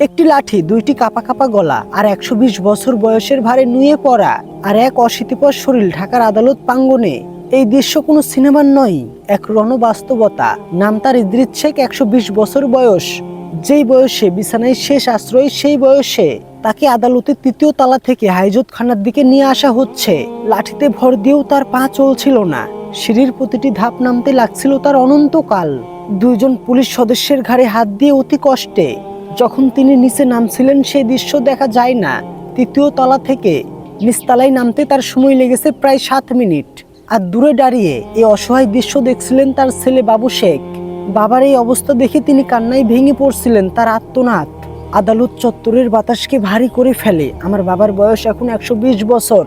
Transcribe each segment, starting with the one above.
একটি লাঠি, দুইটি কাপা কাপা গলা, আর 120 বছর বয়সের ভারে নুয়ে পড়া, আর এক অশীতিপর শরীর ঢাকার আদালত প্রাঙ্গণে। এই দৃশ্য কোনো সিনেমার নয়, এক রণবাস্তবতা। নাম তার ইদ্রিস শেখ, 120 বছর বয়স। যেই বয়সে বিছানায় শেষ আশ্রয়, সেই বয়সে তাকে আদালতের 3য় তলা থেকে হাইজতখানার দিকে নিয়ে আসা হচ্ছে। লাঠিতে ভর দিয়েও তার পা চলছিল না। সিঁড়ির প্রতিটি ধাপ নামতে লাগছিল তার অনন্তকাল। 2জন পুলিশ সদস্যের ঘাড়ে হাত দিয়ে অতি কষ্টে যখন তিনি নিচে নামছিলেন, সেই দৃশ্য দেখা যায় না। 3য় তলা থেকে নিচতলায় নামতে তার সময় লেগেছে প্রায় 7 মিনিট। আর দূরে দাঁড়িয়ে এই অসহায় দৃশ্য দেখছিলেন তার ছেলে বাবু শেখ। বাবার এই অবস্থা দেখে তিনি কান্নায় ভেঙে পড়ছিলেন। তার আর্তনাদ আদালত চত্বরের বাতাসকে ভারী করে ফেলে। আমার বাবার বয়স এখন 120 বছর।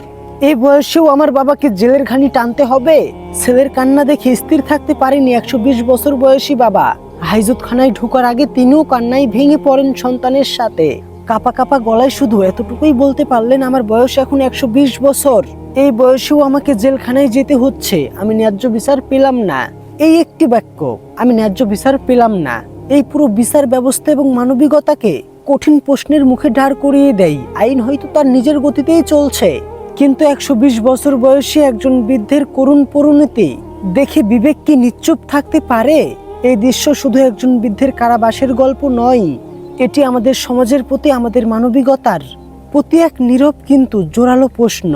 এই বয়সেও আমার বাবাকে জেলের ঘানি টানতে হবে। ছেলের কান্না দেখে স্থির থাকতে পারেনি 120 বছর বয়সী বাবা। হাইজতখানায় ঢোকার আগে তিনিও কান্নায় ভেঙে পড়েন সন্তানের সাথে। কাপা কাপা গলায় শুধু এতটুকুই বলতে পারলেন, আমার বয়স এখন 120 বছর। এই বয়সেও আমাকে জেলখানায় যেতে হচ্ছে। আমি ন্যায্য বিচার পেলাম না। এই একটি বাক্য, আমি ন্যায্য বিচার পেলাম না, এই পুরো বিচার ব্যবস্থা এবং মানবিকতাকে কঠিন প্রশ্নের মুখে দাঁড় করিয়ে দেয়। আইন হয়তো তার নিজের গতিতেই চলছে, কিন্তু 120 বছর বয়সী একজন বৃদ্ধের করুণ পরিণতি দেখে বিবেক কি নিশ্চুপ থাকতে পারে? এই দৃশ্য শুধু একজন বৃদ্ধের কারাবাসের গল্প নয়, এটি আমাদের সমাজের প্রতি, আমাদের মানবিকতার প্রতি এক নীরব কিন্তু জোরালো প্রশ্ন।